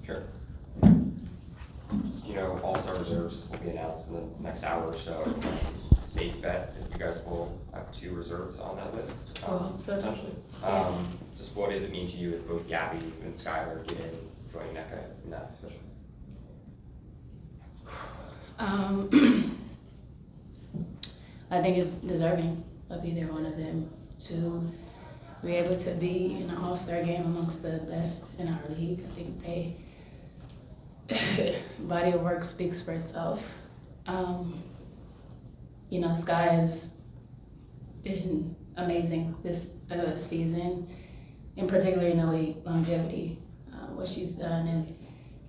Sure. All-star reserves will be announced in the next hour or so. Safe bet that you guys will have 2 reserves on that list, potentially. Just what does it mean to you if both Gabby and Skylar get in, joining NECA in that discussion? I think it's deserving of either one of them to be able to be in an all-star game amongst the best in our league. I think they body of work speaks for itself. Sky has been amazing this season, in particular in the league longevity, what she's done. And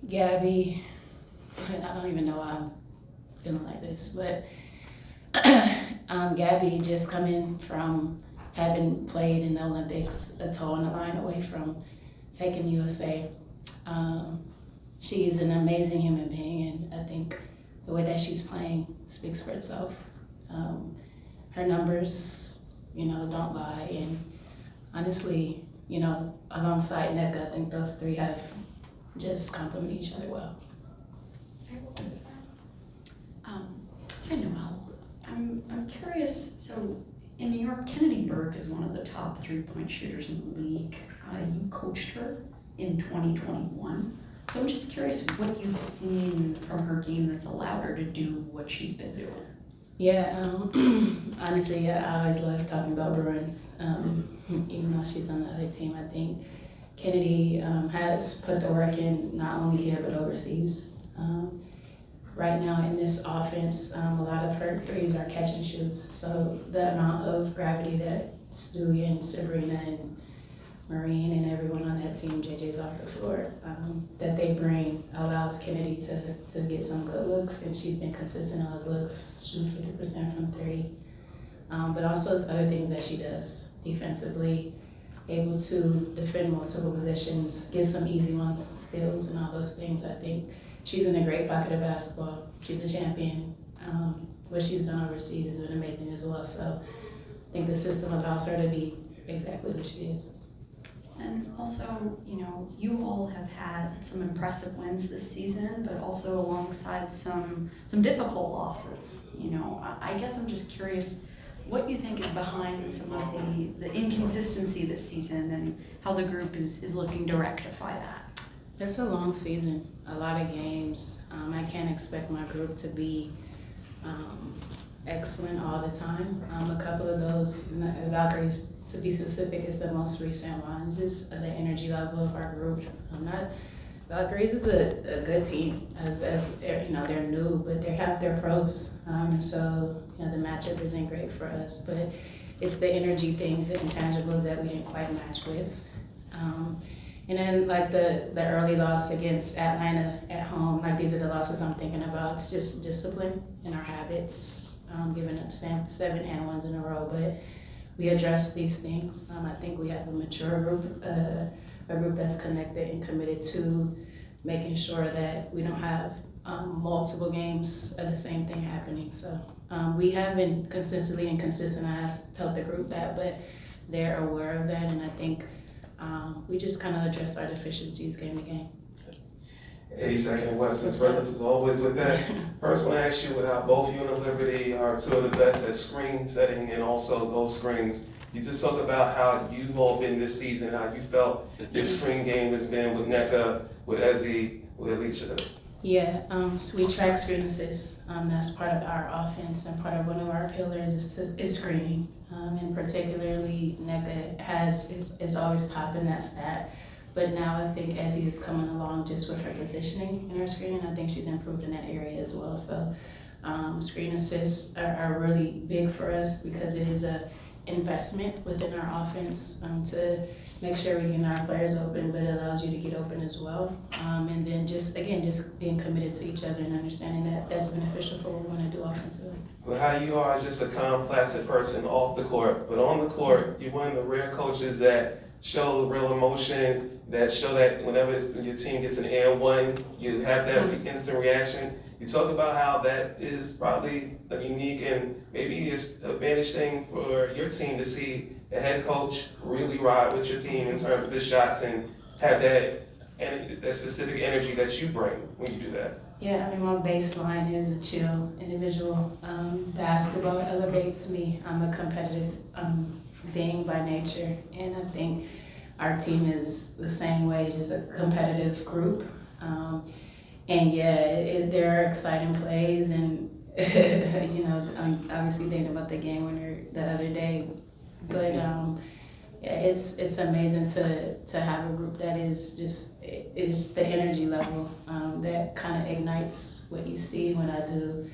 Gabby, I don't even know why I'm feeling like this, but Gabby just coming from having played in the Olympics, a toe on the line away from taking USA. She's an amazing human being, and I think the way that she's playing speaks for itself. Her numbers, don't lie, and honestly, alongside NECA, I think those 3 have just complement each other well. Hi, Noelle. I'm curious, so in New York, Kennedy Burke is one of the top 3-point shooters in the league. You coached her in 2021. So I'm just curious what you've seen from her game that's allowed her to do what she's been doing. Yeah, honestly, I always love talking about Bruins, even though she's on the other team. I think Kennedy has put the work in not only here but overseas. Right now in this offense, a lot of her threes are catch and shoots. So the amount of gravity that Stu and Sabrina and Marine and everyone on that team, JJ's off the floor, that they bring allows Kennedy to get some good looks, and she's been consistent on those looks, shoot 50% from 3. But also it's other things that she does defensively, able to defend multiple positions, get some easy ones, steals and all those things. I think she's in a great pocket of basketball. She's a champion. What she's done overseas has been amazing as well. So I think the system allows her to be exactly what she is. And also, you all have had some impressive wins this season, but also alongside some difficult losses. I guess I'm just curious what you think is behind some of the inconsistency this season and how the group is looking to rectify that. It's a long season, a lot of games. I can't expect my group to be excellent all the time. A couple of those, Valkyries to be specific, is the most recent one. Just the energy level of our group. Valkyries is a good team, as they're new, but they have their pros. So the matchup isn't great for us, but it's the energy things, the intangibles that we didn't quite match with. And then like the early loss against Atlanta at home, like these are the losses I'm thinking about. It's just discipline in our habits, giving up 7 and 1s in a row, but we address these things. I think we have a mature group, a group that's connected and committed to making sure that we don't have multiple games of the same thing happening. So we have been consistently inconsistent. I have told the group that, but they're aware of that, and I think we just kind of address our deficiencies game to game. 82nd Western's brothers is always with that. First, I want to ask you how both you and Liberty are 2 of the best at screen setting and also those screens. You just talk about how you've all been this season, how you felt this screen game has been with NECA, with Ezzy, with Alicia. Yeah, so we track screen assists. That's part of our offense, and part of one of our pillars is screening. And particularly NECA is always top in that stat. But now I think Ezzy is coming along just with her positioning in her screening. I think she's improved in that area as well. So screen assists are really big for us because it is a investment within our offense to make sure we get our players open, but it allows you to get open as well. And then just being committed to each other and understanding that that's beneficial for what we want to do offensively. Well, how you are is just a calm, placid person off the court, but on the court, you're one of the rare coaches that show real emotion, that show that whenever your team gets an and 1, you have that instant reaction. You talk about how that is probably a unique and maybe it's a advantage thing for your team to see a head coach really ride with your team in terms of the shots and have that and that specific energy that you bring when you do that? Yeah, I mean, my baseline is a chill individual. Basketball elevates me. I'm a competitive being by nature, and I think our team is the same way, just a competitive group. And yeah, there are exciting plays, and you know, I'm obviously thinking about the game winner the other day, but yeah, it's amazing to have a group that is just, it's the energy level that kind of ignites what you see when I do.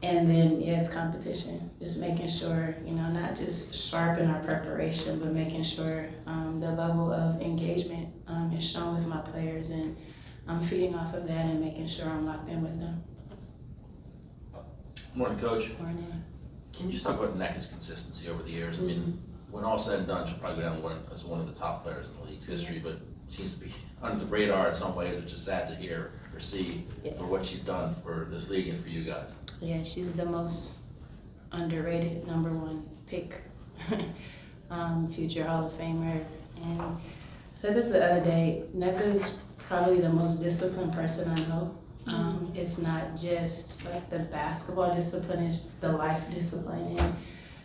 And then, yeah, it's competition. Just making sure, you know, not just sharpen our preparation, but making sure the level of engagement is shown with my players, and I'm feeding off of that and making sure I'm locked in with them. Morning, Coach. Morning. Can you just talk about NECA's consistency over the years? I mean, when all said and done, she'll probably go down as one of the top players in the league's history, but seems to be under the radar in some ways, which is sad to hear or see for what she's done for this league and for you guys. Yeah, she's the most underrated #1 pick, future Hall of Famer. And I said this the other day, NECA's probably the most disciplined person I know. It's not just like the basketball discipline, it's the life discipline. And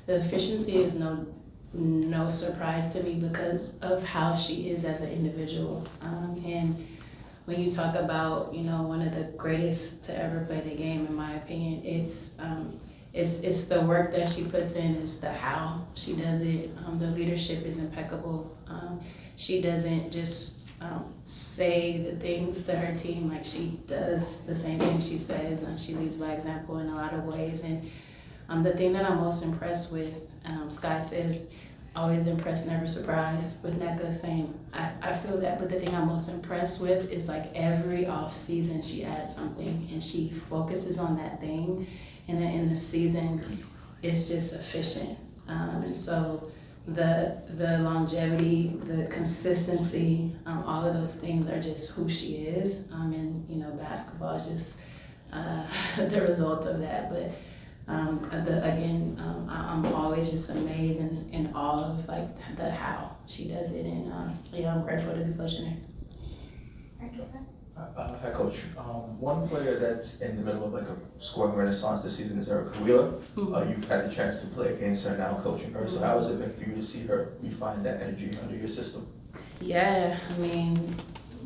the efficiency is no surprise to me because of how she is as an individual. And when you talk about, you know, one of the greatest to ever play the game, in my opinion, it's the work that she puts in, it's the how she does it. The leadership is impeccable. She doesn't just say the things to her team, like she does the same thing she says, and she leads by example in a lot of ways. And the thing that I'm most impressed with, Sky says, always impressed, never surprised. With NECA, same. I feel that, but the thing I'm most impressed with is like every off season she adds something and she focuses on that thing, and then in the season it's just efficient. And so the longevity, the consistency, all of those things are just who she is. And you know, basketball is just the result of that. But I'm always just amazed and in awe of like the how she does it, and yeah, I'm grateful to be coaching her. Hi, Coach. One player that's in the middle of like a scoring renaissance this season is Erica Wheeler. You've had the chance to play against her, now coaching her. So how has it been for you to see her refine that energy under your system? Yeah, I mean,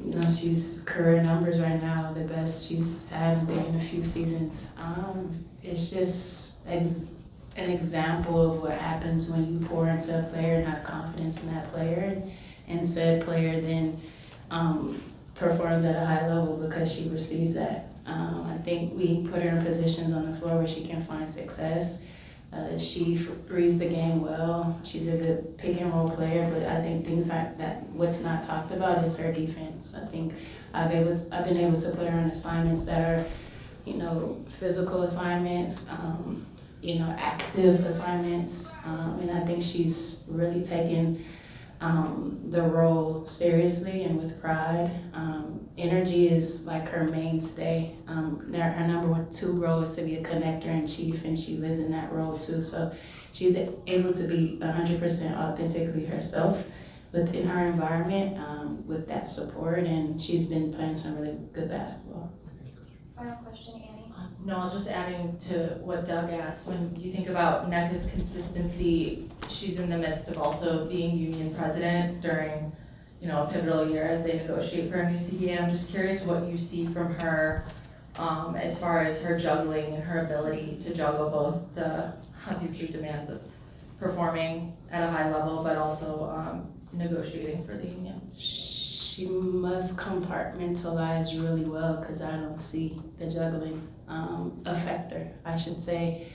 you know, she's career numbers right now, the best she's had, I think, in a few seasons. It's just an example of what happens when you pour into a player and have confidence in that player, and said player then performs at a high level because she receives that. I think we put her in positions on the floor where she can find success. She reads the game well. She's a good pick and roll player, but I think things that what's not talked about is her defense. I think I've been able to put her on assignments that are, you know, physical assignments, you know, active assignments, and I think she's really taken the role seriously and with pride. Energy is like her mainstay. Her #2 role is to be a connector in chief, and she lives in that role too. So she's able to be 100% authentically herself within her environment, with that support, and she's been playing some really good basketball. Final question, Annie. No, just adding to what Doug asked, when you think about NECA's consistency, she's in the midst of also being union president during, you know, a pivotal year as they negotiate for a new CBA. I'm just curious what you see from her as far as her juggling and her ability to juggle both the obviously demands of performing at a high level, but also negotiating for the union. She must compartmentalize really well, because I don't see the juggling affect her, I should say.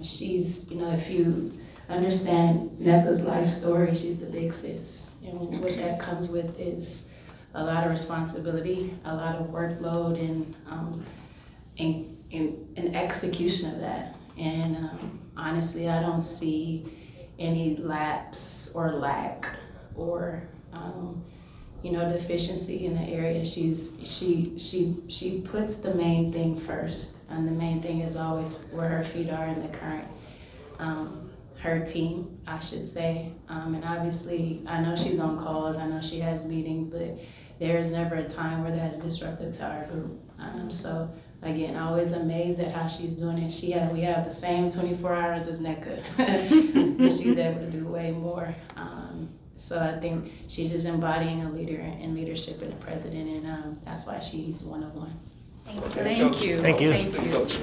She's, you know, if you understand NECA's life story, she's the big sis. And what that comes with is a lot of responsibility, a lot of workload, and execution of that. And honestly, I don't see any lapse or lack or you know, deficiency in the area. She puts the main thing first, and the main thing is always where her feet are in the current. her team, I should say. And obviously, I know she's on calls, I know she has meetings, but there is never a time where that's disruptive to our group. So again, always amazed at how she's doing it. We have the same 24 hours as NECA, but she's able to do way more. So I think she's just embodying a leader and leadership in the president, and that's why she's one of one. Thank you. Thank you. Thank you. Thank you. Coach.